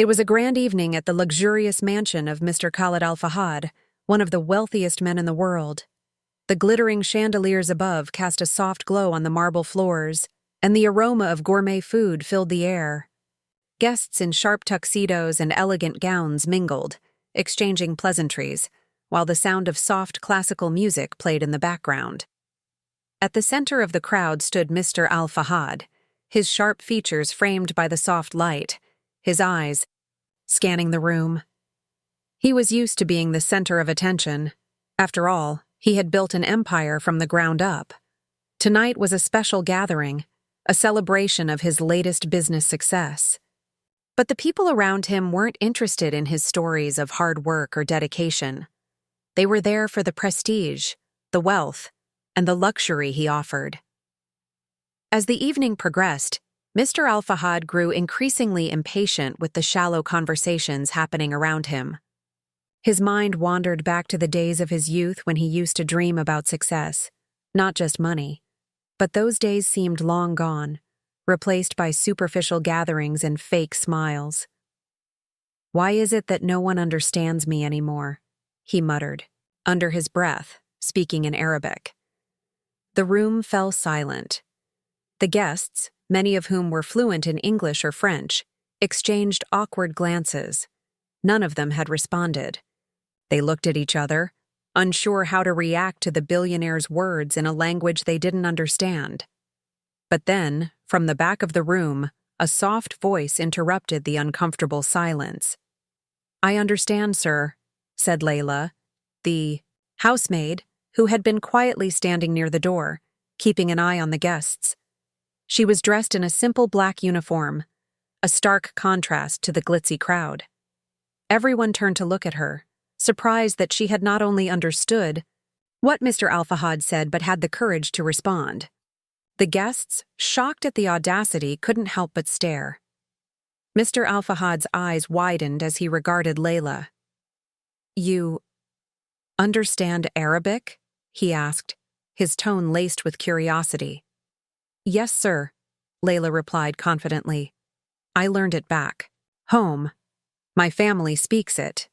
It was a grand evening at the luxurious mansion of Mr. Khalid Al-Fahad, one of the wealthiest men in the world. The glittering chandeliers above cast a soft glow on the marble floors, and the aroma of gourmet food filled the air. Guests in sharp tuxedos and elegant gowns mingled, exchanging pleasantries, while the sound of soft classical music played in the background. At the center of the crowd stood Mr. Al-Fahad, his sharp features framed by the soft light, his eyes scanning the room. He was used to being the center of attention. After all, he had built an empire from the ground up. Tonight was a special gathering, a celebration of his latest business success. But the people around him weren't interested in his stories of hard work or dedication. They were there for the prestige, the wealth, and the luxury he offered. As the evening progressed, Mr. Al-Fahad grew increasingly impatient with the shallow conversations happening around him. His mind wandered back to the days of his youth when he used to dream about success, not just money. But those days seemed long gone, replaced by superficial gatherings and fake smiles. "Why is it that no one understands me anymore?" he muttered, under his breath, speaking in Arabic. The room fell silent. The guests, many of whom were fluent in English or French, exchanged awkward glances. None of them had responded. They looked at each other, unsure how to react to the billionaire's words in a language they didn't understand. But then, from the back of the room, a soft voice interrupted the uncomfortable silence. "I understand, sir," said Layla, the housemaid, who had been quietly standing near the door, keeping an eye on the guests. She was dressed in a simple black uniform, a stark contrast to the glitzy crowd. Everyone turned to look at her, surprised that she had not only understood what Mr. Al-Fahad said but had the courage to respond. The guests, shocked at the audacity, couldn't help but stare. Mr. Al-Fahad's eyes widened as he regarded Layla. "You understand Arabic?" he asked, his tone laced with curiosity. "Yes, sir," Layla replied confidently. "I learned it back home. My family speaks it."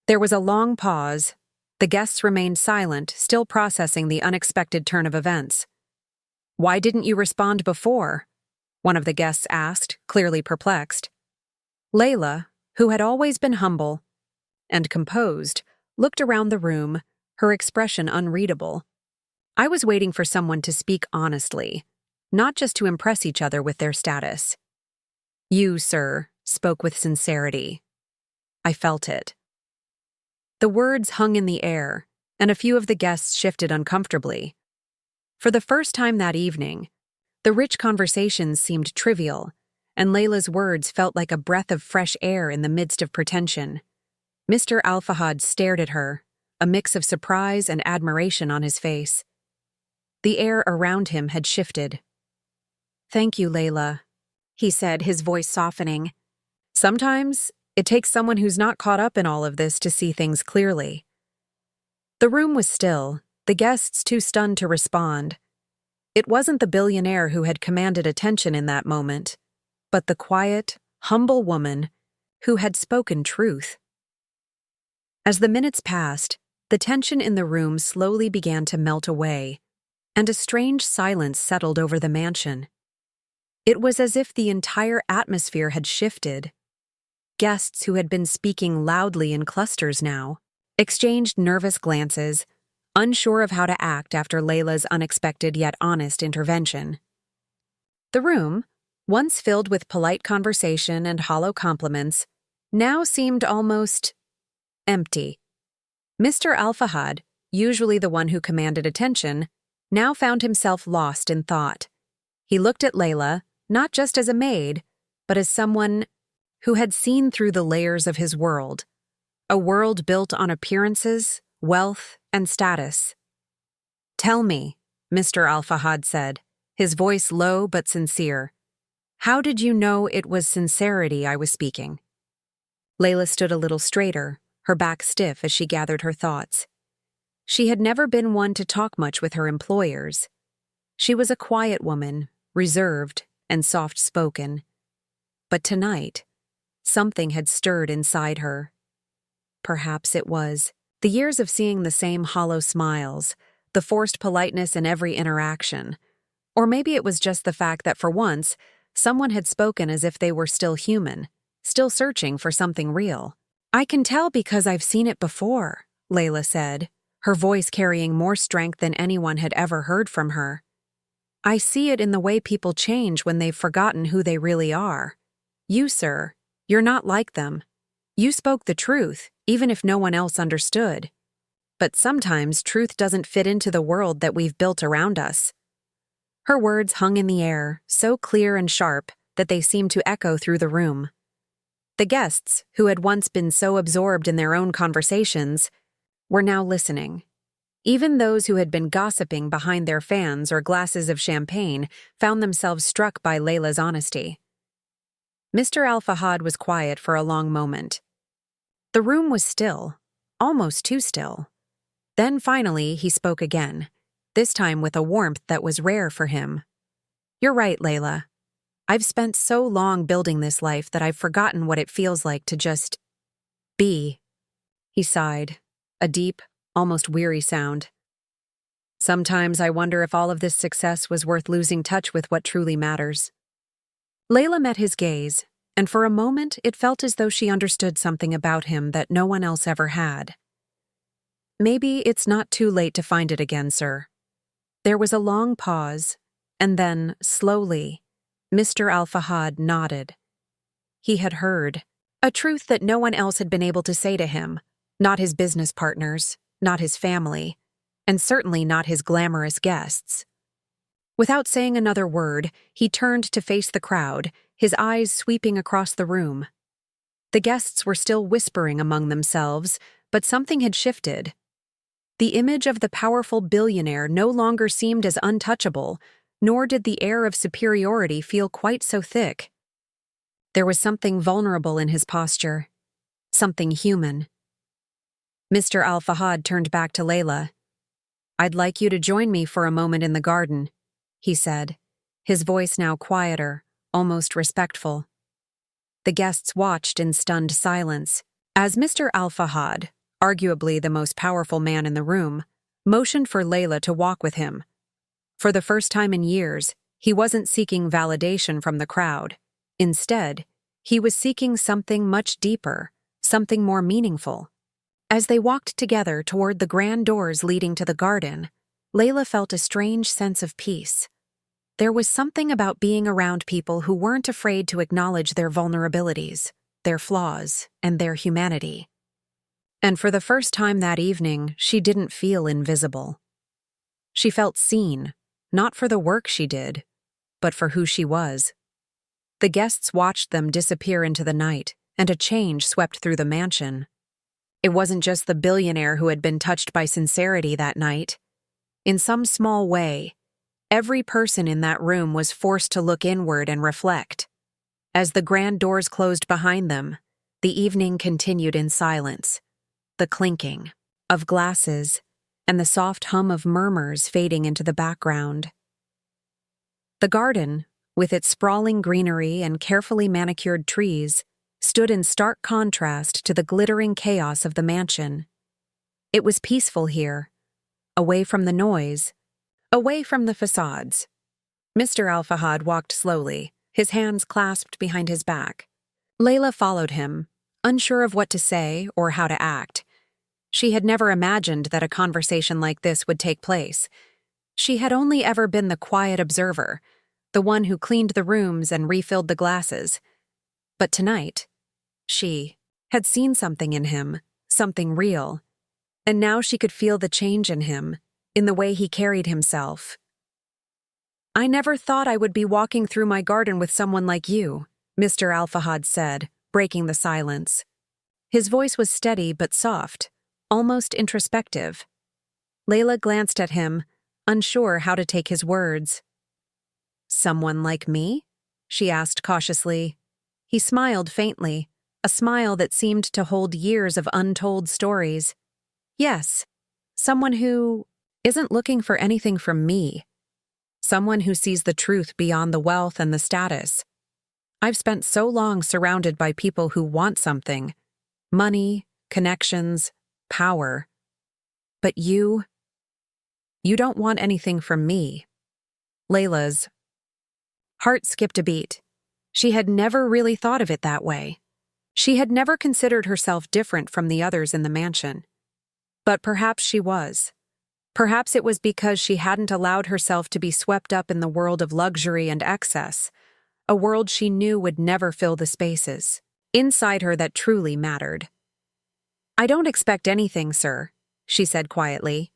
There was a long pause. The guests remained silent, still processing the unexpected turn of events. "Why didn't you respond before?" one of the guests asked, clearly perplexed. Layla, who had always been humble and composed, looked around the room, her expression unreadable. "I was waiting for someone to speak honestly, not just to impress each other with their status. You, sir, spoke with sincerity. I felt it." The words hung in the air, and a few of the guests shifted uncomfortably. For the first time that evening, the rich conversations seemed trivial, and Layla's words felt like a breath of fresh air in the midst of pretension. Mr. Al-Fahad stared at her, a mix of surprise and admiration on his face. The air around him had shifted. "Thank you, Layla," he said, his voice softening. "Sometimes it takes someone who's not caught up in all of this to see things clearly." The room was still, the guests too stunned to respond. It wasn't the billionaire who had commanded attention in that moment, but the quiet, humble woman who had spoken truth. As the minutes passed, the tension in the room slowly began to melt away, and a strange silence settled over the mansion. It was as if the entire atmosphere had shifted. Guests who had been speaking loudly in clusters now exchanged nervous glances, unsure of how to act after Layla's unexpected yet honest intervention. The room, once filled with polite conversation and hollow compliments, now seemed almost empty. Mr. Al-Fahad, usually the one who commanded attention, now found himself lost in thought. He looked at Layla, not just as a maid, but as someone who had seen through the layers of his world, a world built on appearances, wealth, and status. "Tell me," Mr. Al-Fahad said, his voice low but sincere, "how did you know it was sincerity I was speaking?" Layla stood a little straighter, her back stiff as she gathered her thoughts. She had never been one to talk much with her employers. She was a quiet woman, reserved and soft-spoken. But tonight, Something had stirred inside her. Perhaps it was the years of seeing the same hollow smiles, the forced politeness in every interaction. Or maybe it was just the fact that for once, someone had spoken as if they were still human, still searching for something real. "I can tell because I've seen it before," Layla said, her voice carrying more strength than anyone had ever heard from her. "I see it in the way people change when they've forgotten who they really are. You, sir, you're not like them. You spoke the truth, even if no one else understood. But sometimes truth doesn't fit into the world that we've built around us." Her words hung in the air, so clear and sharp that they seemed to echo through the room. The guests, who had once been so absorbed in their own conversations, were now listening. Even those who had been gossiping behind their fans or glasses of champagne found themselves struck by Layla's honesty. Mr. Al-Fahad was quiet for a long moment. The room was still, almost too still. Then finally he spoke again, this time with a warmth that was rare for him. "You're right, Layla. I've spent so long building this life that I've forgotten what it feels like to just be." He sighed, a deep, almost weary sound. "Sometimes I wonder if all of this success was worth losing touch with what truly matters." Layla met his gaze, and for a moment it felt as though she understood something about him that no one else ever had. "Maybe it's not too late to find it again, sir." There was a long pause, and then, slowly, Mr. Al-Fahad nodded. He had heard a truth that no one else had been able to say to him, not his business partners, not his family, and certainly not his glamorous guests. Without saying another word, he turned to face the crowd, his eyes sweeping across the room. The guests were still whispering among themselves, but something had shifted. The image of the powerful billionaire no longer seemed as untouchable, nor did the air of superiority feel quite so thick. There was something vulnerable in his posture, something human. Mr. Al-Fahad turned back to Layla. "I'd like you to join me for a moment in the garden," he said, his voice now quieter, almost respectful. The guests watched in stunned silence, as Mr. Al-Fahad, arguably the most powerful man in the room, motioned for Layla to walk with him. For the first time in years, he wasn't seeking validation from the crowd. Instead, he was seeking something much deeper, something more meaningful. As they walked together toward the grand doors leading to the garden, Layla felt a strange sense of peace. There was something about being around people who weren't afraid to acknowledge their vulnerabilities, their flaws, and their humanity. And for the first time that evening, she didn't feel invisible. She felt seen, not for the work she did, but for who she was. The guests watched them disappear into the night, and a change swept through the mansion. It wasn't just the billionaire who had been touched by sincerity that night. In some small way, every person in that room was forced to look inward and reflect. As the grand doors closed behind them, the evening continued in silence, the clinking of glasses and the soft hum of murmurs fading into the background. The garden, with its sprawling greenery and carefully manicured trees, stood in stark contrast to the glittering chaos of the mansion. It was peaceful here, away from the noise, away from the facades. Mr. Al-Fahad walked slowly, his hands clasped behind his back. Layla followed him, unsure of what to say or how to act. She had never imagined that a conversation like this would take place. She had only ever been the quiet observer, the one who cleaned the rooms and refilled the glasses. But tonight, she had seen something in him, something real, and now she could feel the change in him, in the way he carried himself. "I never thought I would be walking through my garden with someone like you," Mr. Al-Fahad said, breaking the silence. His voice was steady but soft, almost introspective. Layla glanced at him, unsure how to take his words. "Someone like me?" she asked cautiously. He smiled faintly, a smile that seemed to hold years of untold stories. "Yes, someone who isn't looking for anything from me. Someone who sees the truth beyond the wealth and the status. I've spent so long surrounded by people who want something. Money, connections, power. But you don't want anything from me. Layla's heart skipped a beat. She had never really thought of it that way. She had never considered herself different from the others in the mansion. But perhaps she was. Perhaps it was because she hadn't allowed herself to be swept up in the world of luxury and excess, a world she knew would never fill the spaces inside her that truly mattered. "I don't expect anything, sir," she said quietly.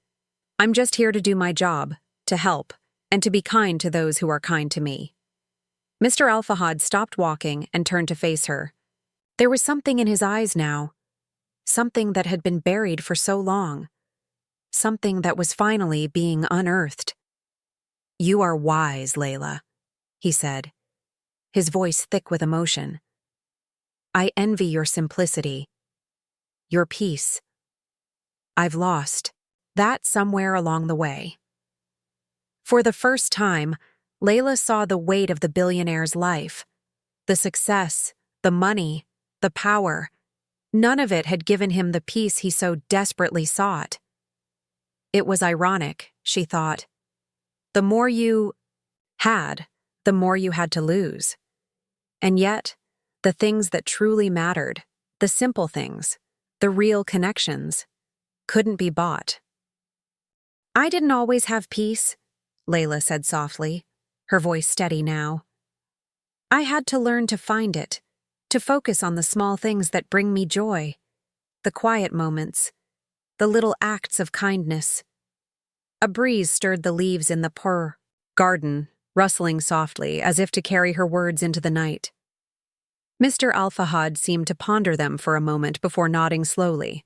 "I'm just here to do my job, to help, and to be kind to those who are kind to me." Mr. Alfahad stopped walking and turned to face her. There was something in his eyes now, something that had been buried for so long, something that was finally being unearthed. "You are wise, Layla," he said, his voice thick with emotion. "I envy your simplicity, your peace. I've lost that somewhere along the way." For the first time, Layla saw the weight of the billionaire's life. The success, the money, the power. None of it had given him the peace he so desperately sought. It was ironic, she thought. The more you had, the more you had to lose. And yet, the things that truly mattered, the simple things, the real connections, couldn't be bought. "I didn't always have peace," Layla said softly, her voice steady now. "I had to learn to find it, to focus on the small things that bring me joy, the quiet moments, the little acts of kindness." A breeze stirred the leaves in the garden, rustling softly, as if to carry her words into the night. Mr. Alfahad seemed to ponder them for a moment before nodding slowly.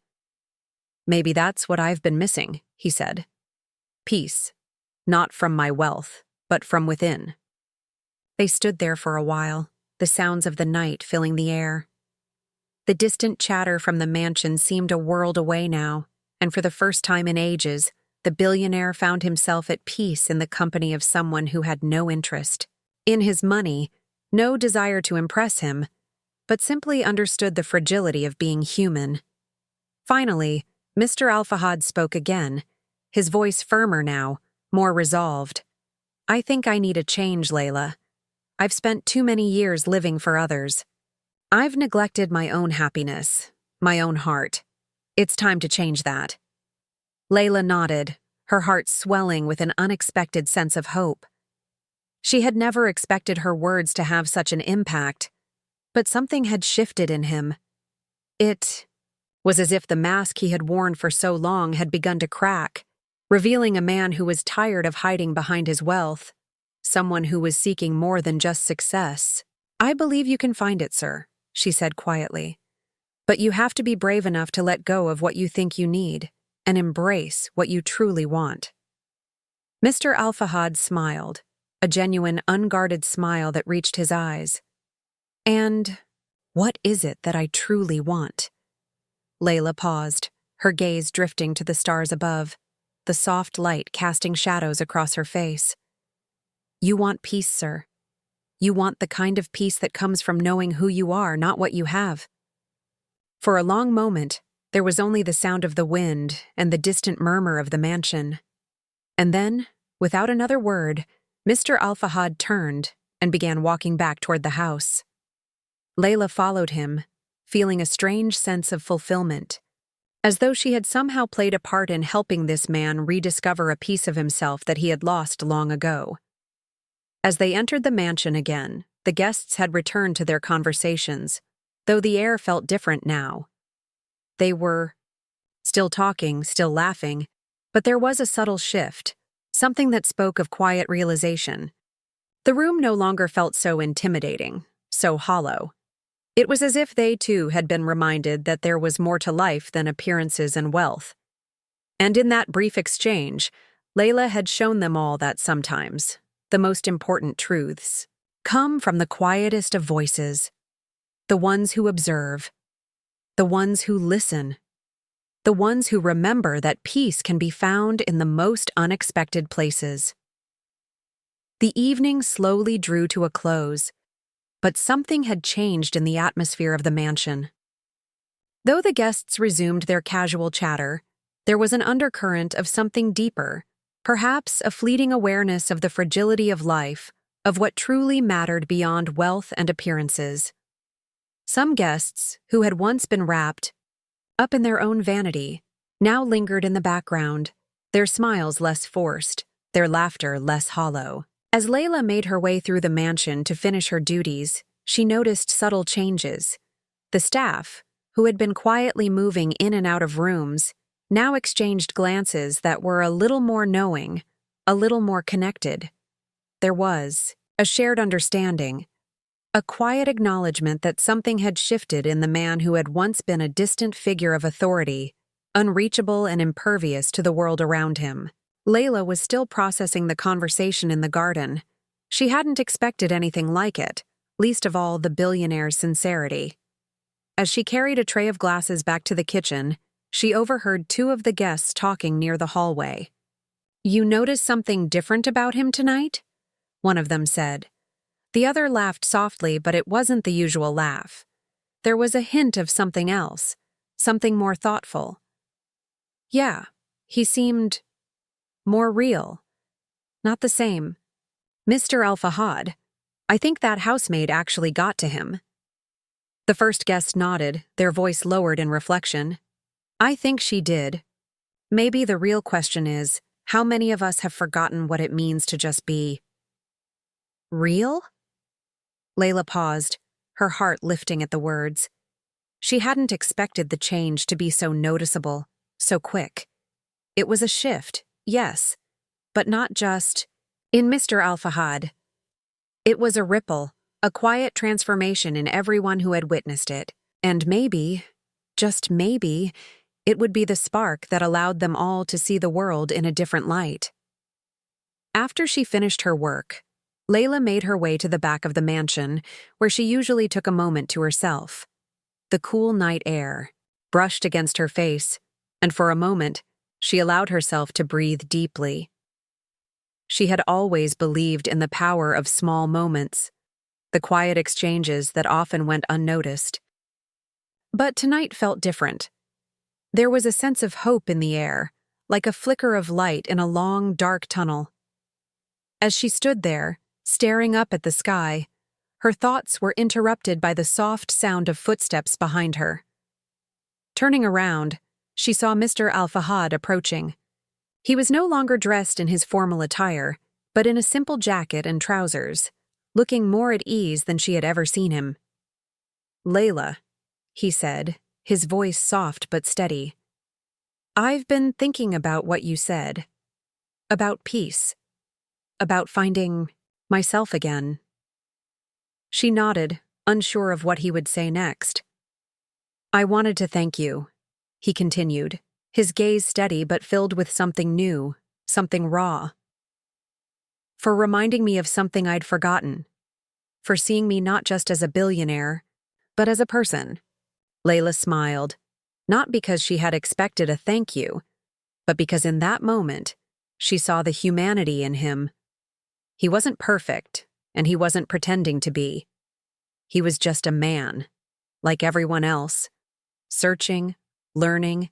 "Maybe that's what I've been missing," he said. "Peace, not from my wealth, but from within." They stood there for a while, the sounds of the night filling the air. The distant chatter from the mansion seemed a world away now, and for the first time in ages, the billionaire found himself at peace in the company of someone who had no interest in his money, no desire to impress him, but simply understood the fragility of being human. Finally, Mr. Alfahad spoke again, his voice firmer now, more resolved. "I think I need a change, Layla. I've spent too many years living for others. I've neglected my own happiness, my own heart. It's time to change that." Layla nodded, her heart swelling with an unexpected sense of hope. She had never expected her words to have such an impact, but something had shifted in him. It was as if the mask he had worn for so long had begun to crack, revealing a man who was tired of hiding behind his wealth, someone who was seeking more than just success. "I believe you can find it, sir," she said quietly. "But you have to be brave enough to let go of what you think you need and embrace what you truly want." Mr. Alfahad smiled, a genuine, unguarded smile that reached his eyes. "And what is it that I truly want?" Layla paused, her gaze drifting to the stars above, the soft light casting shadows across her face. "You want peace, sir. You want the kind of peace that comes from knowing who you are, not what you have." For a long moment, there was only the sound of the wind and the distant murmur of the mansion. And then, without another word, Mr. Alfahad turned and began walking back toward the house. Layla followed him, feeling a strange sense of fulfillment, as though she had somehow played a part in helping this man rediscover a piece of himself that he had lost long ago. As they entered the mansion again, the guests had returned to their conversations, though the air felt different now. They were still talking, still laughing, but there was a subtle shift, something that spoke of quiet realization. The room no longer felt so intimidating, so hollow. It was as if they too had been reminded that there was more to life than appearances and wealth. And in that brief exchange, Layla had shown them all that sometimes the most important truths come from the quietest of voices, the ones who observe, the ones who listen, the ones who remember that peace can be found in the most unexpected places. The evening slowly drew to a close, but something had changed in the atmosphere of the mansion. Though the guests resumed their casual chatter, there was an undercurrent of something deeper, perhaps a fleeting awareness of the fragility of life, of what truly mattered beyond wealth and appearances. Some guests, who had once been wrapped up in their own vanity, now lingered in the background, their smiles less forced, their laughter less hollow. As Layla made her way through the mansion to finish her duties, she noticed subtle changes. The staff, who had been quietly moving in and out of rooms, now exchanged glances that were a little more knowing, a little more connected. There was a shared understanding, a quiet acknowledgement that something had shifted in the man who had once been a distant figure of authority, unreachable and impervious to the world around him. Layla was still processing the conversation in the garden. She hadn't expected anything like it, least of all the billionaire's sincerity. As she carried a tray of glasses back to the kitchen, she overheard two of the guests talking near the hallway. "You noticed something different about him tonight?" one of them said. The other laughed softly, but it wasn't the usual laugh. There was a hint of something else, something more thoughtful. "Yeah, he seemed more real. Not the same. Mr. Al-Fahad, I think that housemaid actually got to him." The first guest nodded, their voice lowered in reflection. "I think she did. Maybe the real question is, how many of us have forgotten what it means to just be real?" Layla paused, her heart lifting at the words. She hadn't expected the change to be so noticeable, so quick. It was a shift, yes, but not just in Mr. Al-Fahad. It was a ripple, a quiet transformation in everyone who had witnessed it, and maybe, just maybe, it would be the spark that allowed them all to see the world in a different light. After she finished her work, Layla made her way to the back of the mansion, where she usually took a moment to herself. The cool night air brushed against her face, and for a moment, she allowed herself to breathe deeply. She had always believed in the power of small moments, the quiet exchanges that often went unnoticed. But tonight felt different. There was a sense of hope in the air, like a flicker of light in a long, dark tunnel. As she stood there, staring up at the sky, her thoughts were interrupted by the soft sound of footsteps behind her. Turning around, she saw Mr. Al-Fahad approaching. He was no longer dressed in his formal attire, but in a simple jacket and trousers, looking more at ease than she had ever seen him. "Layla," he said, his voice soft but steady. "I've been thinking about what you said. About peace. About finding myself again." She nodded, unsure of what he would say next. "I wanted to thank you," he continued, his gaze steady but filled with something new, something raw. "For reminding me of something I'd forgotten. For seeing me not just as a billionaire, but as a person." Layla smiled, not because she had expected a thank you, but because in that moment, she saw the humanity in him. He wasn't perfect, and he wasn't pretending to be. He was just a man, like everyone else, searching, learning,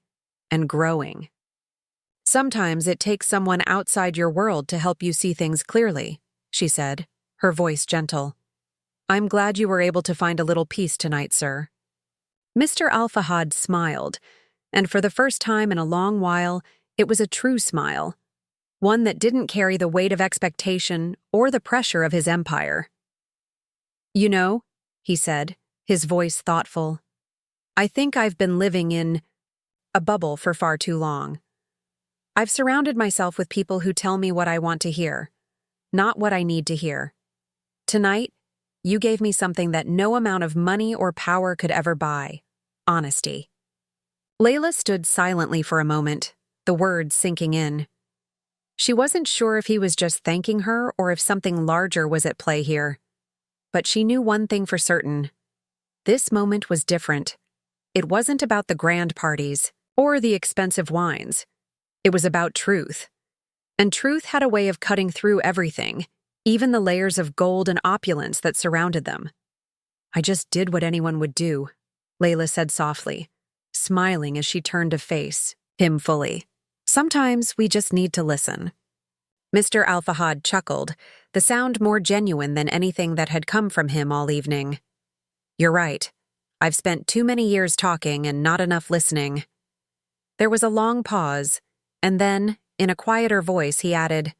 and growing. "Sometimes it takes someone outside your world to help you see things clearly," she said, her voice gentle. "I'm glad you were able to find a little peace tonight, sir." Mr. Al-Fahad smiled, and for the first time in a long while, it was a true smile, one that didn't carry the weight of expectation or the pressure of his empire. "You know," he said, his voice thoughtful, "I think I've been living in a bubble for far too long. I've surrounded myself with people who tell me what I want to hear, not what I need to hear. Tonight, you gave me something that no amount of money or power could ever buy: honesty." Layla stood silently for a moment, the words sinking in. She wasn't sure if he was just thanking her or if something larger was at play here. But she knew one thing for certain. This moment was different. It wasn't about the grand parties or the expensive wines. It was about truth. And truth had a way of cutting through everything, even the layers of gold and opulence that surrounded them. I just did what anyone would do, Layla said softly, smiling as she turned to face him fully. Sometimes we just need to listen. Mr. Al-Fahad chuckled, the sound more genuine than anything that had come from him all evening. You're right. I've spent too many years talking and not enough listening. There was a long pause, and then, in a quieter voice, he added,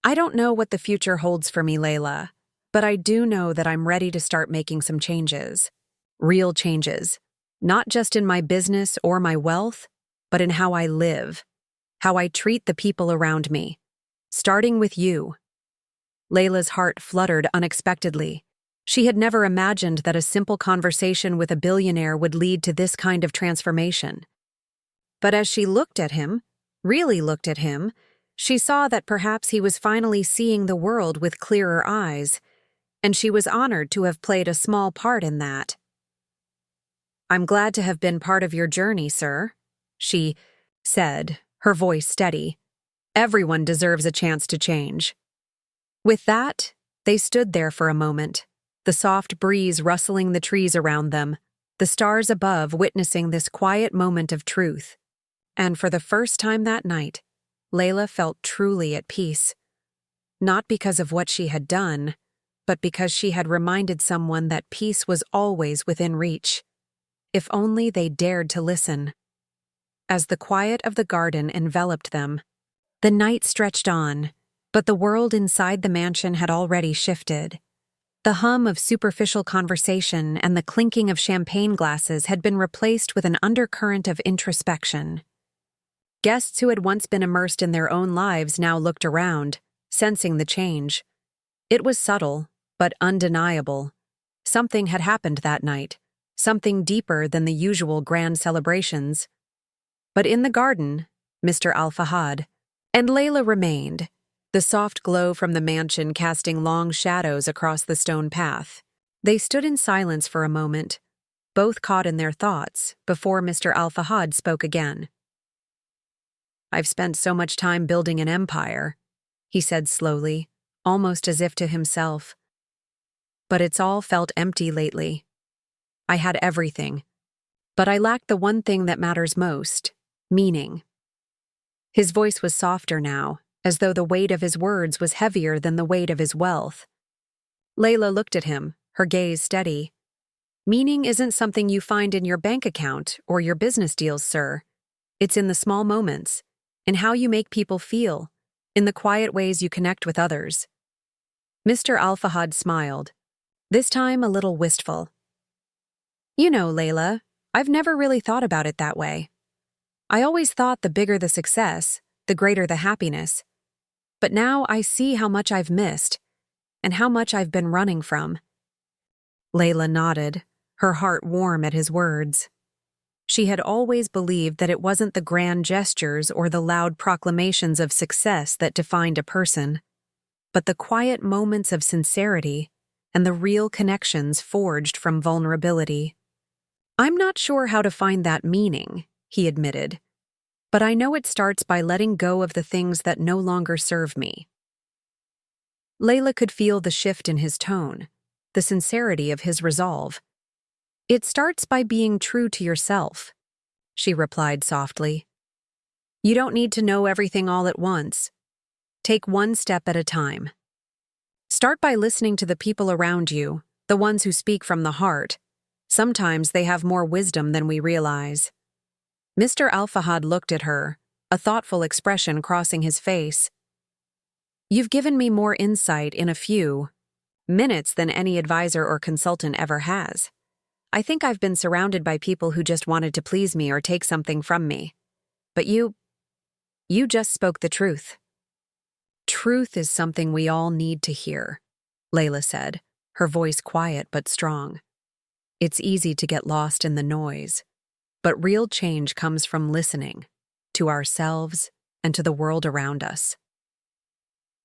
I don't know what the future holds for me, Layla, but I do know that I'm ready to start making some changes. Real changes. Not just in my business or my wealth, but in how I live, how I treat the people around me. Starting with you. Layla's heart fluttered unexpectedly. She had never imagined that a simple conversation with a billionaire would lead to this kind of transformation. But as she looked at him, really looked at him, she saw that perhaps he was finally seeing the world with clearer eyes, and she was honored to have played a small part in that. I'm glad to have been part of your journey, sir, she said, her voice steady. Everyone deserves a chance to change. With that, they stood there for a moment, the soft breeze rustling the trees around them, the stars above witnessing this quiet moment of truth. And for the first time that night, Layla felt truly at peace. Not because of what she had done, but because she had reminded someone that peace was always within reach. If only they dared to listen. As the quiet of the garden enveloped them, the night stretched on, but the world inside the mansion had already shifted. The hum of superficial conversation and the clinking of champagne glasses had been replaced with an undercurrent of introspection. Guests who had once been immersed in their own lives now looked around, sensing the change. It was subtle, but undeniable. Something had happened that night, something deeper than the usual grand celebrations. But in the garden, Mr. Al-Fahad and Layla remained, the soft glow from the mansion casting long shadows across the stone path. They stood in silence for a moment, both caught in their thoughts, before Mr. Al-Fahad spoke again. I've spent so much time building an empire, he said slowly, almost as if to himself. But it's all felt empty lately. I had everything, but I lacked the one thing that matters most, meaning. His voice was softer now, as though the weight of his words was heavier than the weight of his wealth. Layla looked at him, her gaze steady. Meaning isn't something you find in your bank account or your business deals, sir. It's in the small moments, in how you make people feel, in the quiet ways you connect with others. Mr. Al-Fahad smiled, this time a little wistful. You know, Layla, I've never really thought about it that way. I always thought the bigger the success, the greater the happiness. But now I see how much I've missed, and how much I've been running from. Layla nodded, her heart warm at his words. She had always believed that it wasn't the grand gestures or the loud proclamations of success that defined a person, but the quiet moments of sincerity and the real connections forged from vulnerability. I'm not sure how to find that meaning, he admitted, but I know it starts by letting go of the things that no longer serve me. Layla could feel the shift in his tone, the sincerity of his resolve. It starts by being true to yourself, she replied softly. You don't need to know everything all at once. Take one step at a time. Start by listening to the people around you, the ones who speak from the heart. Sometimes they have more wisdom than we realize. Mr. Al-Fahad looked at her, a thoughtful expression crossing his face. You've given me more insight in a few minutes than any advisor or consultant ever has. I think I've been surrounded by people who just wanted to please me or take something from me. But you just spoke the truth. Truth is something we all need to hear, Layla said, her voice quiet but strong. It's easy to get lost in the noise, but real change comes from listening to ourselves and to the world around us.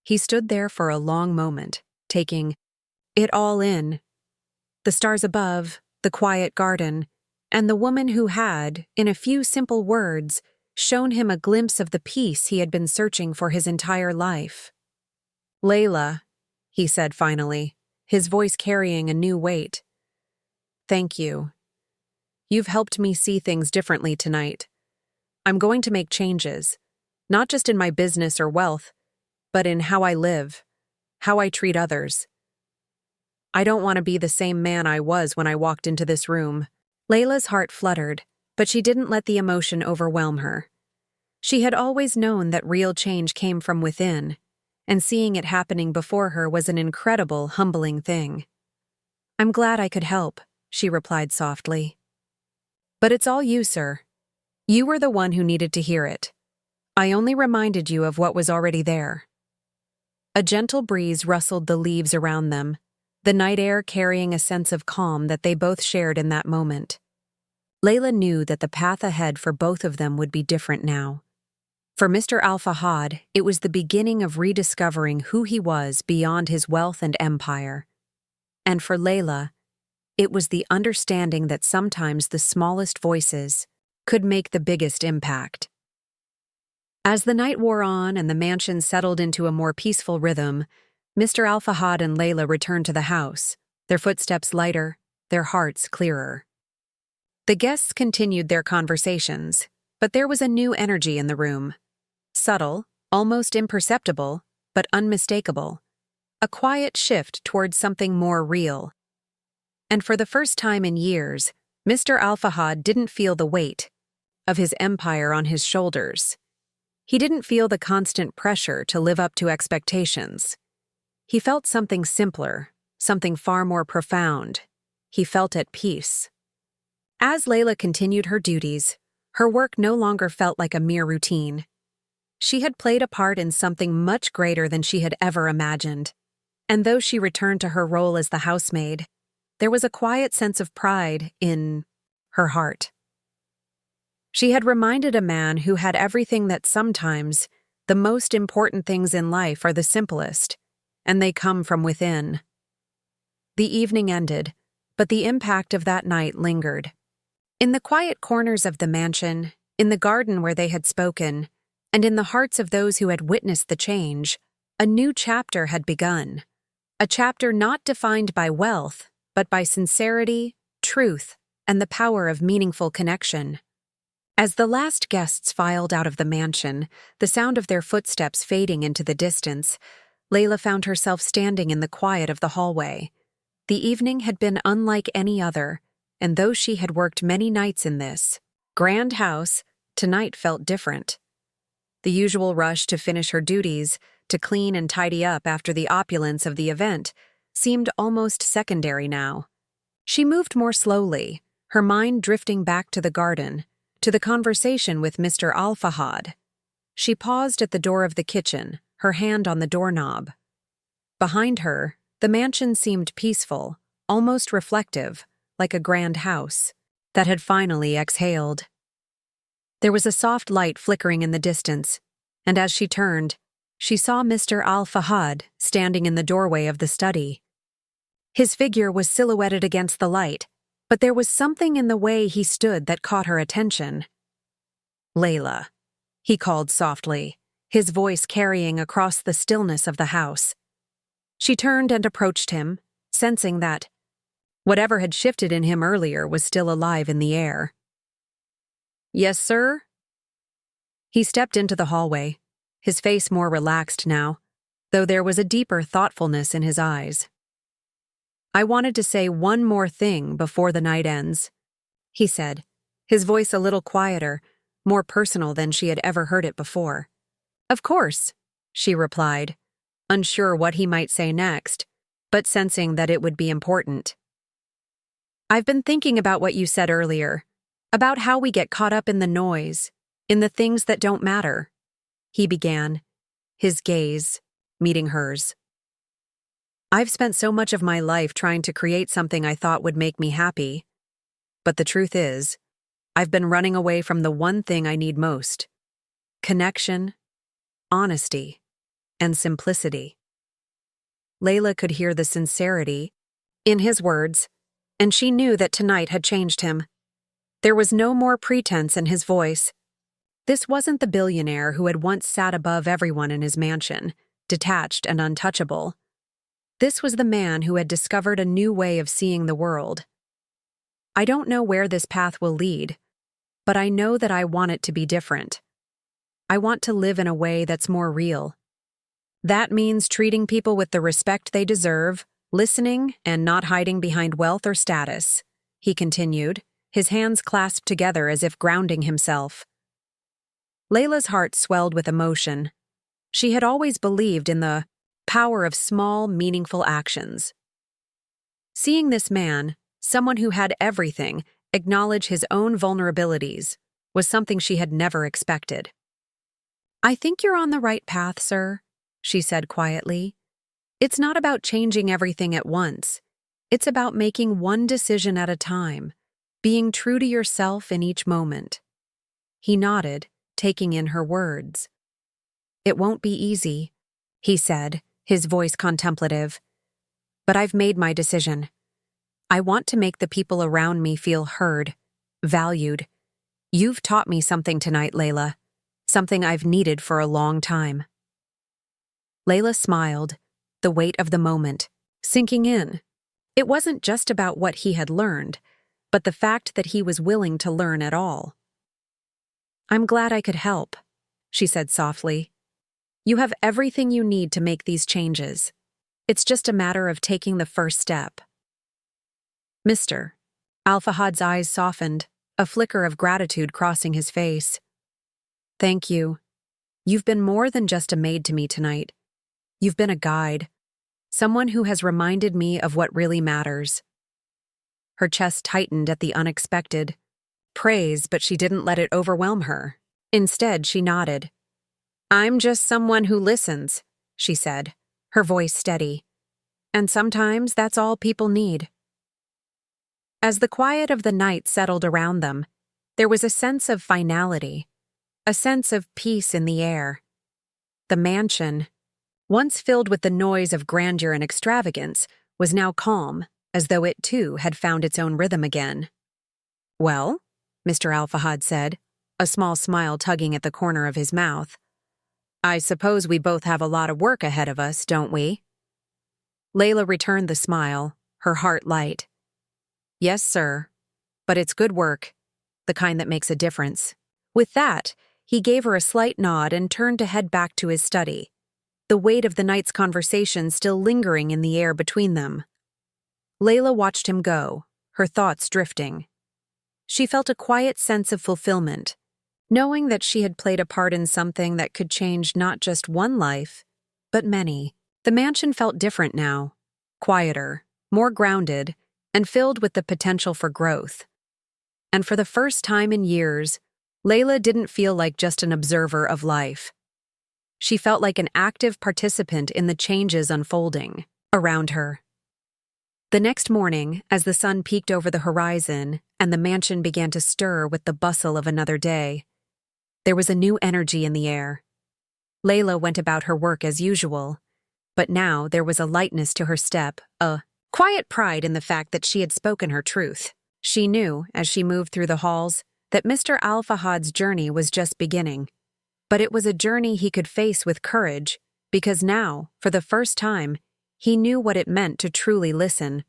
He stood there for a long moment, taking it all in. The stars above, the quiet garden, and the woman who had, in a few simple words, shown him a glimpse of the peace he had been searching for his entire life. Layla, he said finally, his voice carrying a new weight, Thank you. You've helped me see things differently tonight. I'm going to make changes, not just in my business or wealth, but in how I live, how I treat others. I don't want to be the same man I was when I walked into this room. Layla's heart fluttered, but she didn't let the emotion overwhelm her. She had always known that real change came from within, and seeing it happening before her was an incredible, humbling thing. I'm glad I could help, she replied softly. But it's all you, sir. You were the one who needed to hear it. I only reminded you of what was already there. A gentle breeze rustled the leaves around them, the night air carrying a sense of calm that they both shared in that moment. Layla knew that the path ahead for both of them would be different now. For Mr. Al-Fahad, it was the beginning of rediscovering who he was beyond his wealth and empire. And for Layla, it was the understanding that sometimes the smallest voices could make the biggest impact. As the night wore on and the mansion settled into a more peaceful rhythm, Mr. Al-Fahad and Layla returned to the house, their footsteps lighter, their hearts clearer. The guests continued their conversations, but there was a new energy in the room. Subtle, almost imperceptible, but unmistakable. A quiet shift towards something more real. And for the first time in years, Mr. Al-Fahad didn't feel the weight of his empire on his shoulders. He didn't feel the constant pressure to live up to expectations. He felt something simpler, something far more profound. He felt at peace. As Layla continued her duties, her work no longer felt like a mere routine. She had played a part in something much greater than she had ever imagined. And though she returned to her role as the housemaid, there was a quiet sense of pride in her heart. She had reminded a man who had everything that sometimes the most important things in life are the simplest, and they come from within. The evening ended, but the impact of that night lingered. In the quiet corners of the mansion, in the garden where they had spoken, and in the hearts of those who had witnessed the change, a new chapter had begun. A chapter not defined by wealth, but by sincerity, truth, and the power of meaningful connection. As the last guests filed out of the mansion, the sound of their footsteps fading into the distance, Layla found herself standing in the quiet of the hallway. The evening had been unlike any other, and though she had worked many nights in this grand house, tonight felt different. The usual rush to finish her duties, to clean and tidy up after the opulence of the event, seemed almost secondary now. She moved more slowly, her mind drifting back to the garden, to the conversation with Mr. Al-Fahad. She paused at the door of the kitchen, her hand on the doorknob. Behind her, the mansion seemed peaceful, almost reflective, like a grand house that had finally exhaled. There was a soft light flickering in the distance, and as she turned, she saw Mr. Al-Fahad standing in the doorway of the study. His figure was silhouetted against the light, but there was something in the way he stood that caught her attention. "Layla," he called softly, his voice carrying across the stillness of the house. She turned and approached him, sensing that whatever had shifted in him earlier was still alive in the air. "Yes, sir?" He stepped into the hallway, his face more relaxed now, though there was a deeper thoughtfulness in his eyes. "I wanted to say one more thing before the night ends," he said, his voice a little quieter, more personal than she had ever heard it before. "Of course," she replied, unsure what he might say next, but sensing that it would be important. "I've been thinking about what you said earlier, about how we get caught up in the noise, in the things that don't matter," he began, his gaze meeting hers. "I've spent so much of my life trying to create something I thought would make me happy. But the truth is, I've been running away from the one thing I need most: connection, honesty, and simplicity." Layla could hear the sincerity in his words, and she knew that tonight had changed him. There was no more pretense in his voice. This wasn't the billionaire who had once sat above everyone in his mansion, detached and untouchable. This was the man who had discovered a new way of seeing the world. I don't know where this path will lead, but I know that I want it to be different. I want to live in a way that's more real. That means treating people with the respect they deserve, listening, and not hiding behind wealth or status," he continued, his hands clasped together as if grounding himself. Layla's heart swelled with emotion. She had always believed in the power of small, meaningful actions. Seeing this man, someone who had everything, acknowledge his own vulnerabilities was something she had never expected. "I think you're on the right path, sir," she said quietly. "It's not about changing everything at once. It's about making one decision at a time, being true to yourself in each moment." He nodded, taking in her words. "It won't be easy," he said, his voice contemplative. "But I've made my decision. I want to make the people around me feel heard, valued. You've taught me something tonight, Layla, something I've needed for a long time." Layla smiled, the weight of the moment sinking in. It wasn't just about what he had learned, but the fact that he was willing to learn at all. "I'm glad I could help," she said softly. "You have everything you need to make these changes. It's just a matter of taking the first step." "Mr." Al-Fahad's eyes softened, a flicker of gratitude crossing his face. "Thank you. You've been more than just a maid to me tonight. You've been a guide, someone who has reminded me of what really matters." Her chest tightened at the unexpected praise, but she didn't let it overwhelm her. Instead, she nodded. "I'm just someone who listens," she said, her voice steady. "And sometimes that's all people need." As the quiet of the night settled around them, there was a sense of finality, a sense of peace in the air. The mansion, once filled with the noise of grandeur and extravagance, was now calm, as though it too had found its own rhythm again. "Well," Mr. Al-Fahad said, a small smile tugging at the corner of his mouth, "I suppose we both have a lot of work ahead of us, don't we?" Layla returned the smile, her heart light. "Yes, sir. But it's good work, the kind that makes a difference." With that, he gave her a slight nod and turned to head back to his study, the weight of the night's conversation still lingering in the air between them. Layla watched him go, her thoughts drifting. She felt a quiet sense of fulfillment, knowing that she had played a part in something that could change not just one life, but many. The mansion felt different now, quieter, more grounded, and filled with the potential for growth. And for the first time in years, Layla didn't feel like just an observer of life. She felt like an active participant in the changes unfolding around her. The next morning, as the sun peeked over the horizon and the mansion began to stir with the bustle of another day, there was a new energy in the air. Layla went about her work as usual, but now there was a lightness to her step, a quiet pride in the fact that she had spoken her truth. She knew, as she moved through the halls, that Mr. Al-Fahad's journey was just beginning. But it was a journey he could face with courage, because now, for the first time, he knew what it meant to truly listen.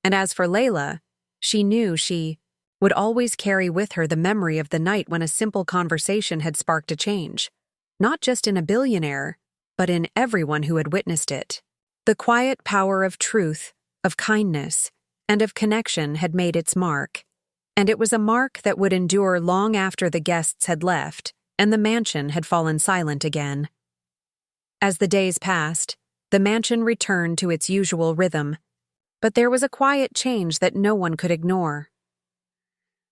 And as for Layla, she knew she would always carry with her the memory of the night when a simple conversation had sparked a change, not just in a billionaire, but in everyone who had witnessed it. The quiet power of truth, of kindness, and of connection had made its mark, and it was a mark that would endure long after the guests had left and the mansion had fallen silent again. As the days passed, the mansion returned to its usual rhythm, but there was a quiet change that no one could ignore.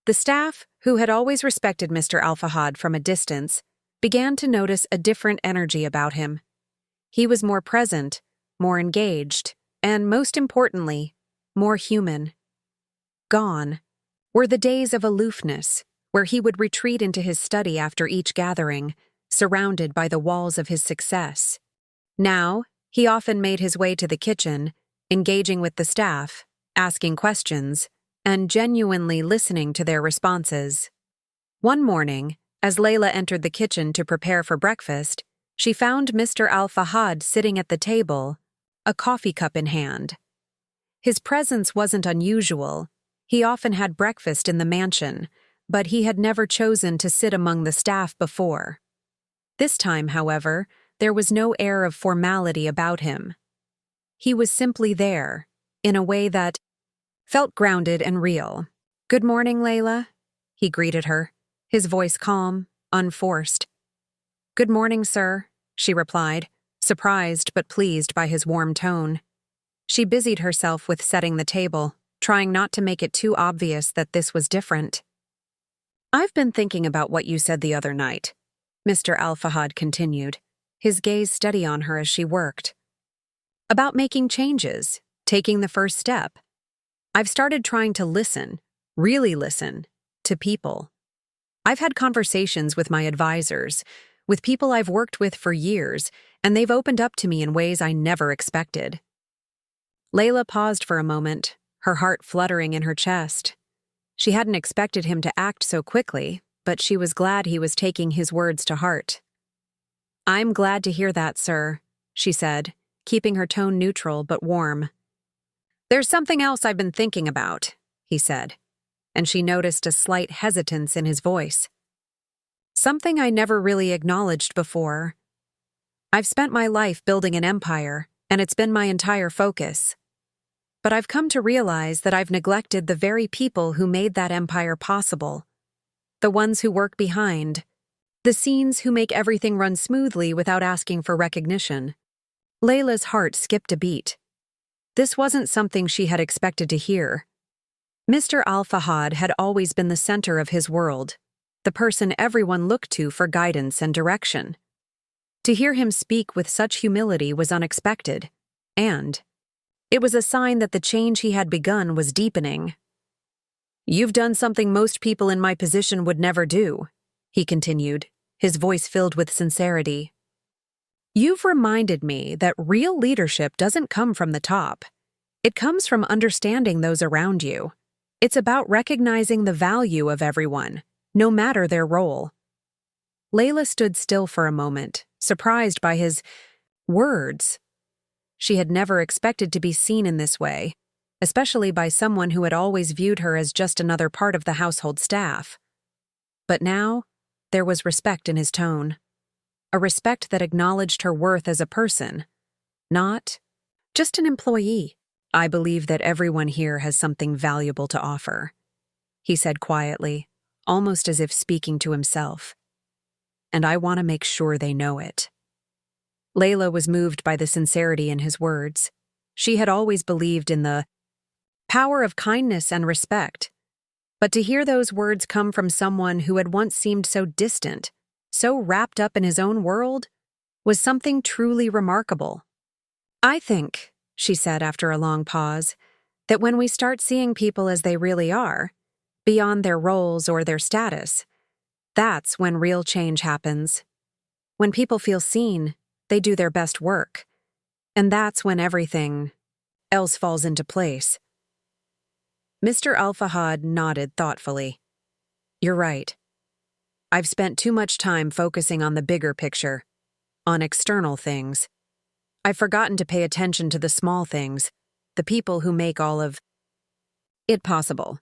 The staff, who had always respected Mr. Al-Fahad from a distance, began to notice a different energy about him. He was more present, more engaged, and most importantly, more human. Gone were the days of aloofness, where he would retreat into his study after each gathering, surrounded by the walls of his success. Now, he often made his way to the kitchen, engaging with the staff, asking questions, and genuinely listening to their responses. One morning, as Layla entered the kitchen to prepare for breakfast, she found Mr. Al-Fahad sitting at the table, a coffee cup in hand. His presence wasn't unusual. He often had breakfast in the mansion, but he had never chosen to sit among the staff before. This time, however, there was no air of formality about him. He was simply there, in a way that felt grounded and real. "Good morning, Layla," he greeted her, his voice calm, unforced. "Good morning, sir," she replied, surprised but pleased by his warm tone. She busied herself with setting the table, trying not to make it too obvious that this was different. "I've been thinking about what you said the other night," Mr. Al-Fahad continued, his gaze steady on her as she worked. "About making changes, taking the first step. I've started trying to listen, really listen, to people. I've had conversations with my advisors, with people I've worked with for years, and they've opened up to me in ways I never expected." Layla paused for a moment, her heart fluttering in her chest. She hadn't expected him to act so quickly, but she was glad he was taking his words to heart. "I'm glad to hear that, sir," she said, keeping her tone neutral but warm. "There's something else I've been thinking about," he said, and she noticed a slight hesitance in his voice. "Something I never really acknowledged before. I've spent my life building an empire, and it's been my entire focus. But I've come to realize that I've neglected the very people who made that empire possible. The ones who work behind. The scenes who make everything run smoothly without asking for recognition." Layla's heart skipped a beat. This wasn't something she had expected to hear. Mr. Al-Fahad had always been the center of his world, the person everyone looked to for guidance and direction. To hear him speak with such humility was unexpected, and it was a sign that the change he had begun was deepening. "You've done something most people in my position would never do," he continued, his voice filled with sincerity. "You've reminded me that real leadership doesn't come from the top. It comes from understanding those around you. It's about recognizing the value of everyone, no matter their role." Layla stood still for a moment, surprised by his words. She had never expected to be seen in this way, especially by someone who had always viewed her as just another part of the household staff. But now, there was respect in his tone. A respect that acknowledged her worth as a person, not just an employee. "I believe that everyone here has something valuable to offer," he said quietly, almost as if speaking to himself. "And I want to make sure they know it." Layla was moved by the sincerity in his words. She had always believed in the power of kindness and respect, but to hear those words come from someone who had once seemed so distant, so wrapped up in his own world, was something truly remarkable. "I think," she said after a long pause, "that when we start seeing people as they really are, beyond their roles or their status, that's when real change happens. When people feel seen, they do their best work. And that's when everything else falls into place." Mr. Al-Fahad nodded thoughtfully. "You're right. I've spent too much time focusing on the bigger picture, on external things. I've forgotten to pay attention to the small things, the people who make all of it possible."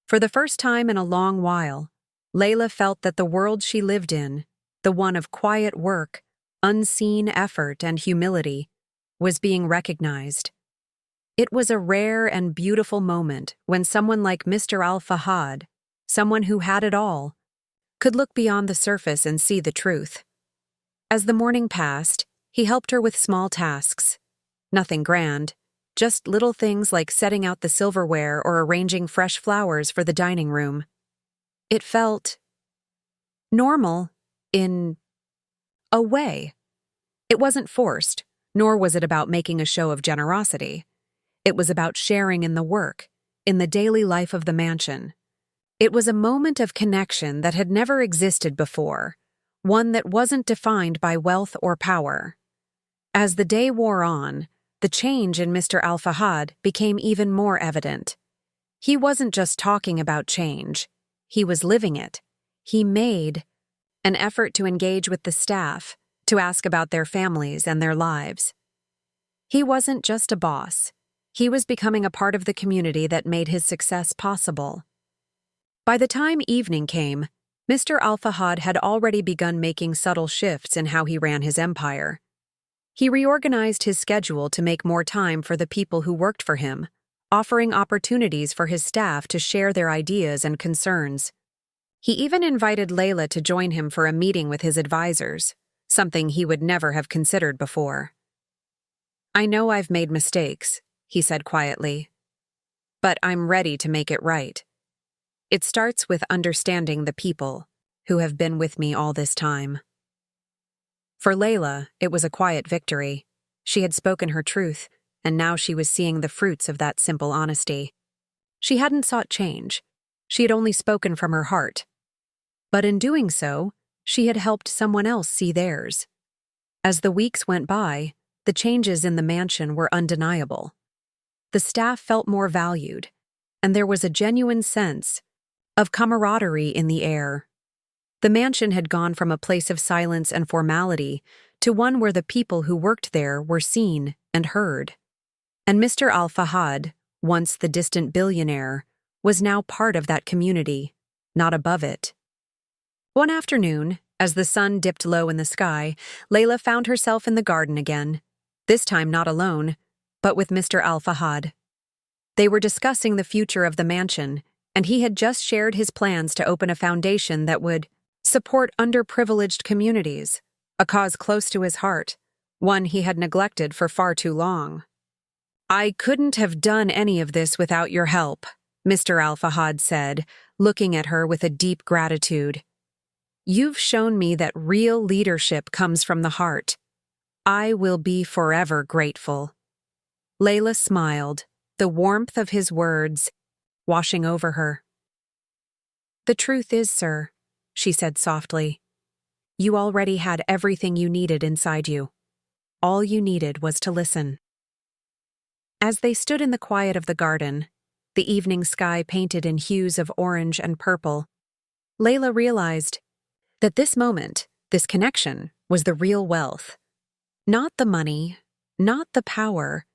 For the first time in a long while, Layla felt that the world she lived in, the one of quiet work, unseen effort, and humility, was being recognized. It was a rare and beautiful moment when someone like Mr. Al-Fahad, someone who had it all, could look beyond the surface and see the truth. As the morning passed, he helped her with small tasks. Nothing grand, just little things like setting out the silverware or arranging fresh flowers for the dining room. It felt normal in a way. It wasn't forced, nor was it about making a show of generosity. It was about sharing in the work, in the daily life of the mansion. It was a moment of connection that had never existed before, one that wasn't defined by wealth or power. As the day wore on, the change in Mr. Al-Fahad became even more evident. He wasn't just talking about change, he was living it. He made an effort to engage with the staff, to ask about their families and their lives. He wasn't just a boss. He was becoming a part of the community that made his success possible. By the time evening came, Mr. Al-Fahad had already begun making subtle shifts in how he ran his empire. He reorganized his schedule to make more time for the people who worked for him, offering opportunities for his staff to share their ideas and concerns. He even invited Layla to join him for a meeting with his advisors, something he would never have considered before. "I know I've made mistakes," he said quietly, "but I'm ready to make it right. It starts with understanding the people who have been with me all this time." For Layla, it was a quiet victory. She had spoken her truth, and now she was seeing the fruits of that simple honesty. She hadn't sought change. She had only spoken from her heart. But in doing so, she had helped someone else see theirs. As the weeks went by, the changes in the mansion were undeniable. The staff felt more valued, and there was a genuine sense of camaraderie in the air. The mansion had gone from a place of silence and formality to one where the people who worked there were seen and heard. And Mr. Al-Fahad, once the distant billionaire, was now part of that community, not above it. One afternoon, as the sun dipped low in the sky, Layla found herself in the garden again, this time not alone, but with Mr. Al-Fahad. They were discussing the future of the mansion, and he had just shared his plans to open a foundation that would support underprivileged communities, a cause close to his heart, one he had neglected for far too long. "I couldn't have done any of this without your help," Mr. Al-Fahad said, looking at her with a deep gratitude. "You've shown me that real leadership comes from the heart. I will be forever grateful." Layla smiled, the warmth of his words washing over her. "The truth is, sir," she said softly, "you already had everything you needed inside you. All you needed was to listen." As they stood in the quiet of the garden, the evening sky painted in hues of orange and purple, Layla realized that this moment, this connection, was the real wealth. Not the money, not the power,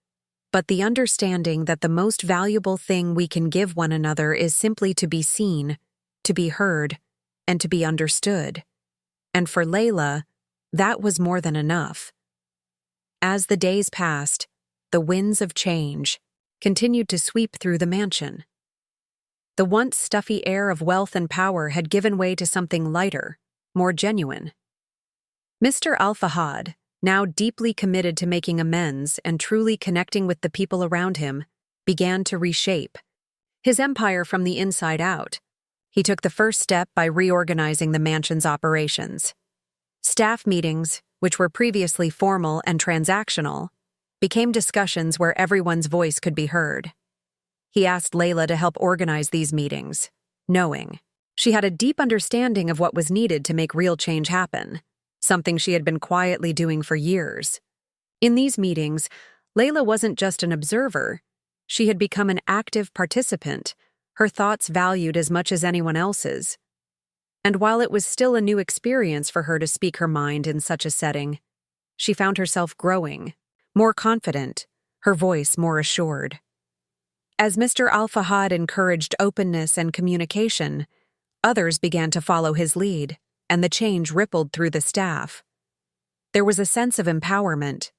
but the understanding that the most valuable thing we can give one another is simply to be seen, to be heard, and to be understood. And for Layla, that was more than enough. As the days passed, the winds of change continued to sweep through the mansion. The once stuffy air of wealth and power had given way to something lighter, more genuine. Mr. Al-Fahad, now deeply committed to making amends and truly connecting with the people around him, began to reshape his empire from the inside out. He took the first step by reorganizing the mansion's operations. Staff meetings, which were previously formal and transactional, became discussions where everyone's voice could be heard. He asked Layla to help organize these meetings, knowing she had a deep understanding of what was needed to make real change happen, something she had been quietly doing for years. In these meetings, Layla wasn't just an observer. She had become an active participant, her thoughts valued as much as anyone else's. And while it was still a new experience for her to speak her mind in such a setting, she found herself growing, more confident, her voice more assured. As Mr. Al-Fahad encouraged openness and communication, others began to follow his lead, and the change rippled through the staff. There was a sense of empowerment,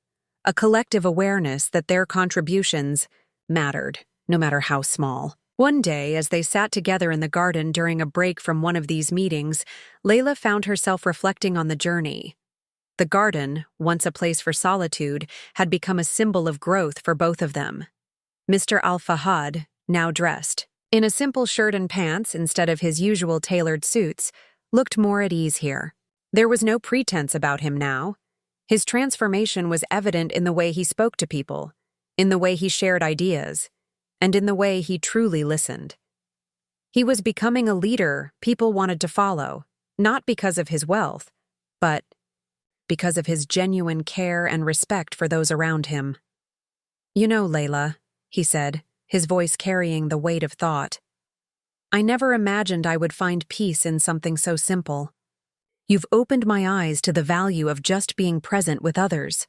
a collective awareness that their contributions mattered, no matter how small. One day, as they sat together in the garden during a break from one of these meetings, Layla found herself reflecting on the journey. The garden, once a place for solitude, had become a symbol of growth for both of them. Mr. Al-Fahad, now dressed in a simple shirt and pants instead of his usual tailored suits, looked more at ease here. There was no pretense about him now. His transformation was evident in the way he spoke to people, in the way he shared ideas, and in the way he truly listened. He was becoming a leader people wanted to follow, not because of his wealth, but because of his genuine care and respect for those around him. "You know, Layla," he said, his voice carrying the weight of thought, "I never imagined I would find peace in something so simple. You've opened my eyes to the value of just being present with others.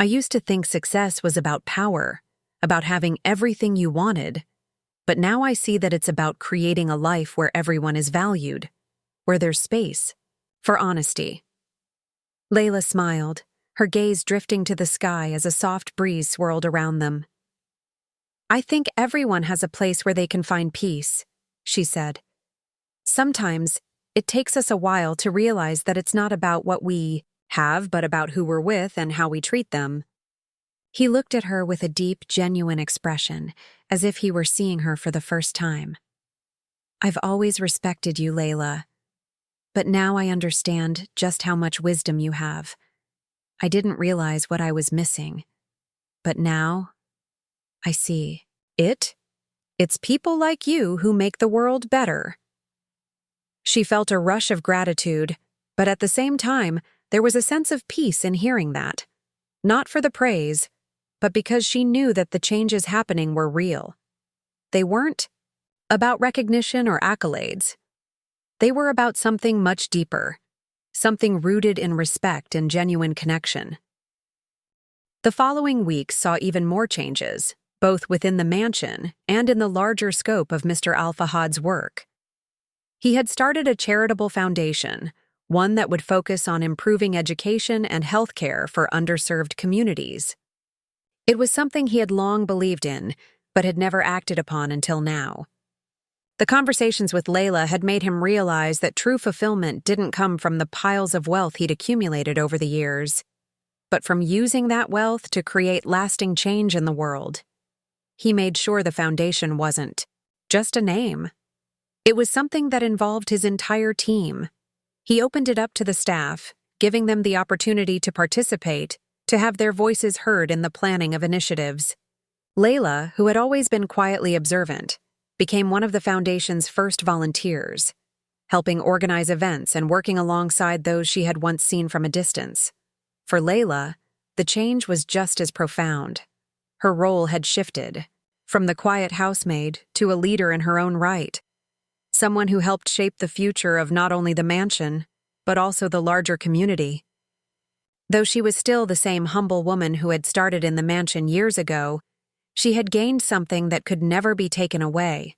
I used to think success was about power, about having everything you wanted, but now I see that it's about creating a life where everyone is valued, where there's space for honesty." Layla smiled, her gaze drifting to the sky as a soft breeze swirled around them. "I think everyone has a place where they can find peace," she said. "Sometimes it takes us a while to realize that it's not about what we have, but about who we're with and how we treat them." He looked at her with a deep, genuine expression, as if he were seeing her for the first time. "I've always respected you, Layla, but now I understand just how much wisdom you have. I didn't realize what I was missing, but now I see. It's people like you who make the world better." She felt a rush of gratitude, but at the same time, there was a sense of peace in hearing that. Not for the praise, but because she knew that the changes happening were real. They weren't about recognition or accolades. They were about something much deeper, something rooted in respect and genuine connection. The following weeks saw even more changes, both within the mansion and in the larger scope of Mr. Al-Fahad's work. He had started a charitable foundation, one that would focus on improving education and healthcare for underserved communities. It was something he had long believed in, but had never acted upon until now. The conversations with Layla had made him realize that true fulfillment didn't come from the piles of wealth he'd accumulated over the years, but from using that wealth to create lasting change in the world. He made sure the foundation wasn't just a name. It was something that involved his entire team. He opened it up to the staff, giving them the opportunity to participate, to have their voices heard in the planning of initiatives. Layla, who had always been quietly observant, became one of the foundation's first volunteers, helping organize events and working alongside those she had once seen from a distance. For Layla, the change was just as profound. Her role had shifted, from the quiet housemaid to a leader in her own right, someone who helped shape the future of not only the mansion, but also the larger community. Though she was still the same humble woman who had started in the mansion years ago, she had gained something that could never be taken away: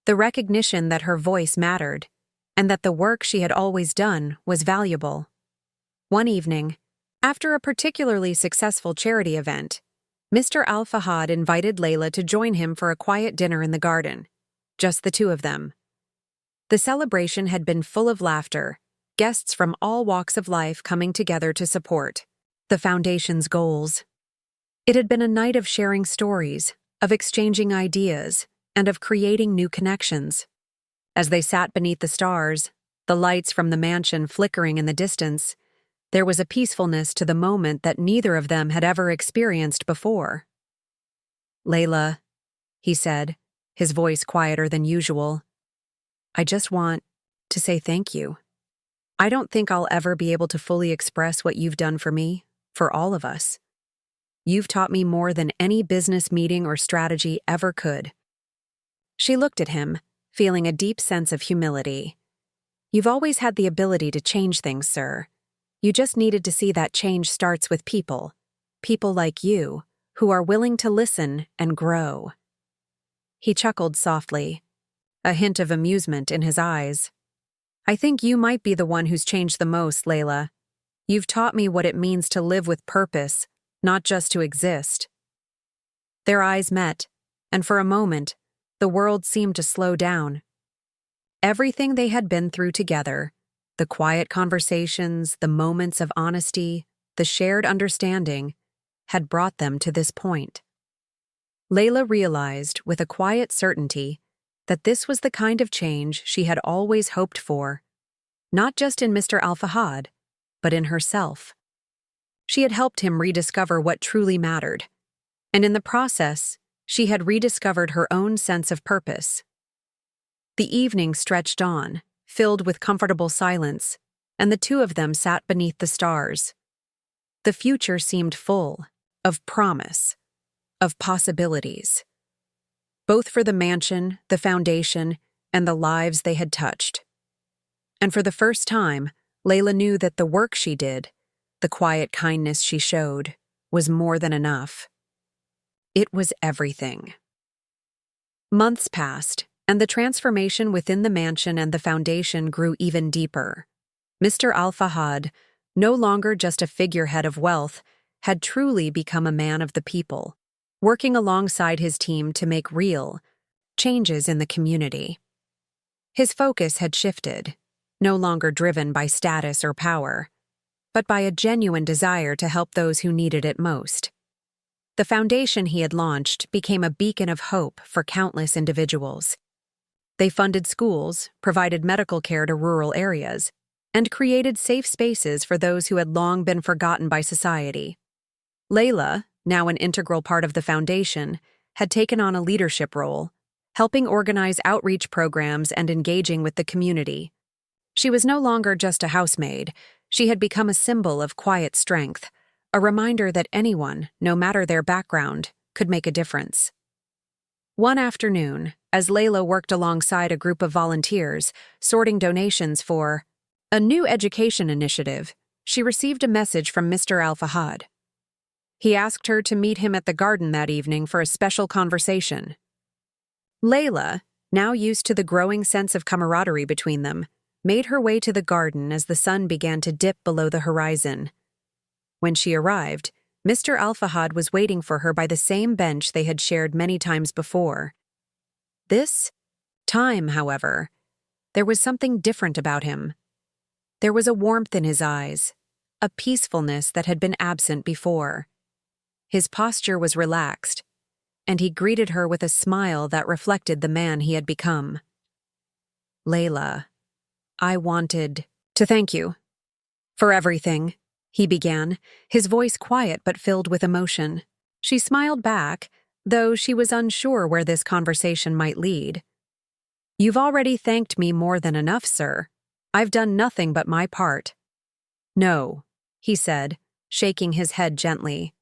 the recognition that her voice mattered, and that the work she had always done was valuable. One evening, after a particularly successful charity event, Mr. Al-Fahad invited Layla to join him for a quiet dinner in the garden, just the two of them. The celebration had been full of laughter, guests from all walks of life coming together to support the foundation's goals. It had been a night of sharing stories, of exchanging ideas, and of creating new connections. As they sat beneath the stars, the lights from the mansion flickering in the distance, there was a peacefulness to the moment that neither of them had ever experienced before. "Layla," he said, his voice quieter than usual, "I just want to say thank you. I don't think I'll ever be able to fully express what you've done for me, for all of us. You've taught me more than any business meeting or strategy ever could." She looked at him, feeling a deep sense of humility. "You've always had the ability to change things, sir. You just needed to see that change starts with people like you, who are willing to listen and grow." He chuckled softly, a hint of amusement in his eyes. "I think you might be the one who's changed the most, Layla. You've taught me what it means to live with purpose, not just to exist." Their eyes met, and for a moment, the world seemed to slow down. Everything they had been through together, the quiet conversations, the moments of honesty, the shared understanding, had brought them to this point. Layla realized with a quiet certainty that this was the kind of change she had always hoped for, not just in Mr. Al-Fahad, but in herself. She had helped him rediscover what truly mattered, and in the process, she had rediscovered her own sense of purpose. The evening stretched on, filled with comfortable silence, and the two of them sat beneath the stars. The future seemed full of promise, of possibilities, both for the mansion, the foundation, and the lives they had touched. And for the first time, Layla knew that the work she did, the quiet kindness she showed, was more than enough. It was everything. Months passed, and the transformation within the mansion and the foundation grew even deeper. Mr. Al-Fahad, no longer just a figurehead of wealth, had truly become a man of the people, working alongside his team to make real changes in the community. His focus had shifted, no longer driven by status or power, but by a genuine desire to help those who needed it most. The foundation he had launched became a beacon of hope for countless individuals. They funded schools, provided medical care to rural areas, and created safe spaces for those who had long been forgotten by society. Layla, now an integral part of the foundation, had taken on a leadership role, helping organize outreach programs and engaging with the community. She was no longer just a housemaid. She had become a symbol of quiet strength, a reminder that anyone, no matter their background, could make a difference. One afternoon, as Layla worked alongside a group of volunteers, sorting donations for a new education initiative, she received a message from Mr. Al-Fahad. He asked her to meet him at the garden that evening for a special conversation. Layla, now used to the growing sense of camaraderie between them, made her way to the garden as the sun began to dip below the horizon. When she arrived, Mr. Al-Fahad was waiting for her by the same bench they had shared many times before. This time, however, there was something different about him. There was a warmth in his eyes, a peacefulness that had been absent before. His posture was relaxed, and he greeted her with a smile that reflected the man he had become. "Layla, I wanted to thank you for everything," he began, his voice quiet but filled with emotion. She smiled back, though she was unsure where this conversation might lead. "You've already thanked me more than enough, sir. I've done nothing but my part." "No," he said, shaking his head gently.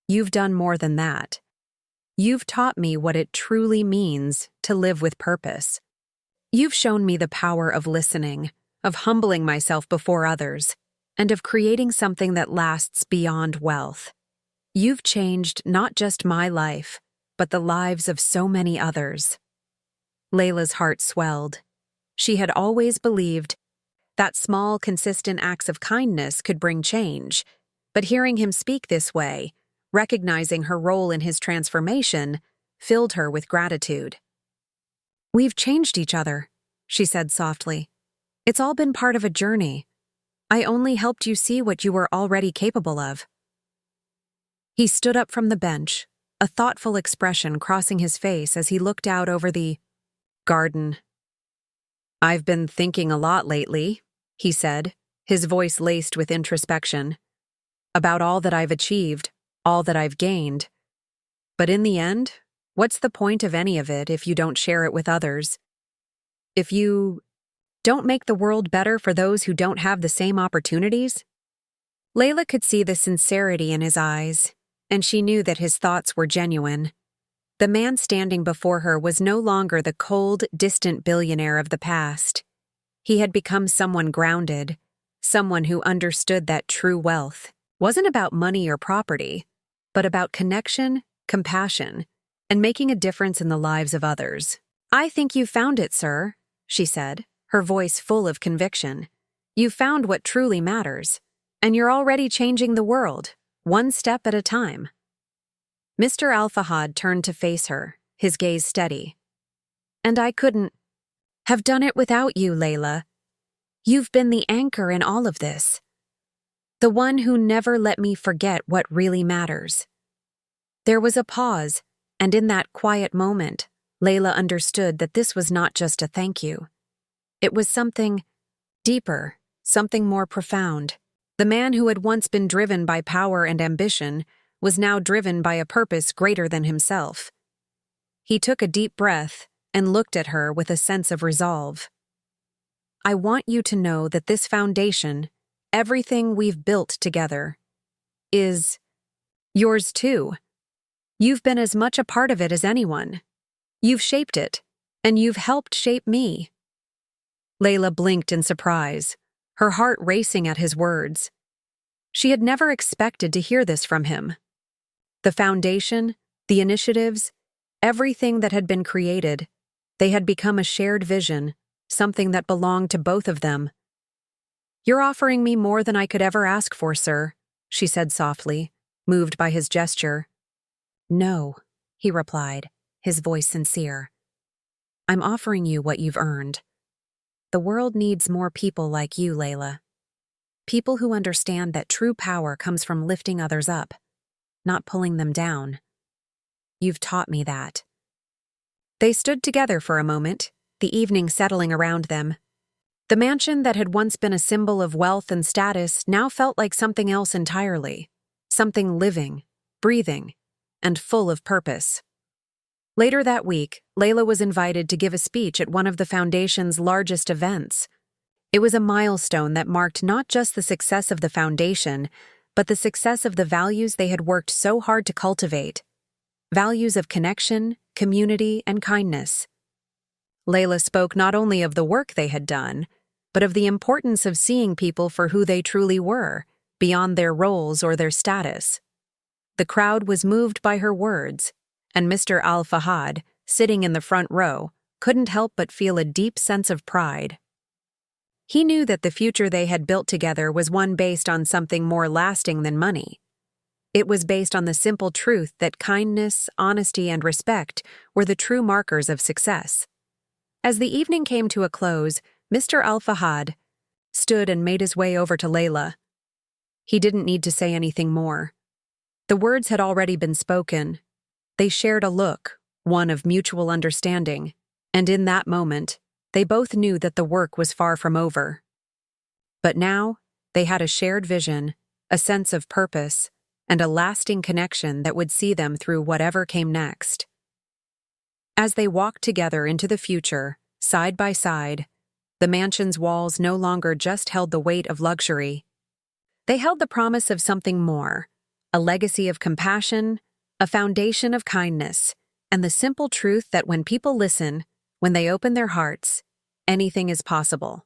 "You've done more than that. You've taught me what it truly means to live with purpose. You've shown me the power of listening, of humbling myself before others, and of creating something that lasts beyond wealth. You've changed not just my life, but the lives of so many others." Layla's heart swelled. She had always believed that small, consistent acts of kindness could bring change, but hearing him speak this way, recognizing her role in his transformation, filled her with gratitude. "We've changed each other," she said softly. "It's all been part of a journey. I only helped you see what you were already capable of." He stood up from the bench, a thoughtful expression crossing his face as he looked out over the garden. "I've been thinking a lot lately," he said, his voice laced with introspection, "about all that I've achieved, all that I've gained. But in the end, what's the point of any of it if you don't share it with others? If you don't make the world better for those who don't have the same opportunities?" Layla could see the sincerity in his eyes, and she knew that his thoughts were genuine. The man standing before her was no longer the cold, distant billionaire of the past. He had become someone grounded, someone who understood that true wealth wasn't about money or property, but about connection, compassion, and making a difference in the lives of others. "I think you've found it, sir," she said, her voice full of conviction. "You've found what truly matters, and you're already changing the world, one step at a time." Mr. Al-Fahad turned to face her, his gaze steady. "And I couldn't have done it without you, Layla. You've been the anchor in all of this, the one who never let me forget what really matters." There was a pause, and in that quiet moment, Layla understood that this was not just a thank you. It was something deeper, something more profound. The man who had once been driven by power and ambition was now driven by a purpose greater than himself. He took a deep breath and looked at her with a sense of resolve. "I want you to know that this foundation, everything we've built together, is yours too. You've been as much a part of it as anyone. You've shaped it, and you've helped shape me." Layla blinked in surprise, her heart racing at his words. She had never expected to hear this from him. The foundation, The initiatives, everything that had been created, they had become a shared vision, something that belonged to both of them. "You're offering me more than I could ever ask for, sir," she said softly, moved by his gesture. "No," he replied, his voice sincere. "I'm offering you what you've earned. The world needs more people like you, Layla. People who understand that true power comes from lifting others up, not pulling them down. You've taught me that." They stood together for a moment, the evening settling around them. The mansion that had once been a symbol of wealth and status now felt like something else entirely, something living, breathing, and full of purpose. Later that week, Layla was invited to give a speech at one of the foundation's largest events. It was a milestone that marked not just the success of the foundation, but the success of the values they had worked so hard to cultivate. Values of connection, community, and kindness. Layla spoke not only of the work they had done, but of the importance of seeing people for who they truly were, beyond their roles or their status. The crowd was moved by her words, and Mr. Al-Fahad, sitting in the front row, couldn't help but feel a deep sense of pride. He knew that the future they had built together was one based on something more lasting than money. It was based on the simple truth that kindness, honesty, and respect were the true markers of success. As the evening came to a close, Mr. Al-Fahad stood and made his way over to Layla. He didn't need to say anything more. The words had already been spoken. They shared a look, one of mutual understanding, and in that moment, they both knew that the work was far from over. But now, they had a shared vision, a sense of purpose, and a lasting connection that would see them through whatever came next. As they walked together into the future, side by side, the mansion's walls no longer just held the weight of luxury. They held the promise of something more, a legacy of compassion, a foundation of kindness, and the simple truth that when people listen, when they open their hearts, anything is possible.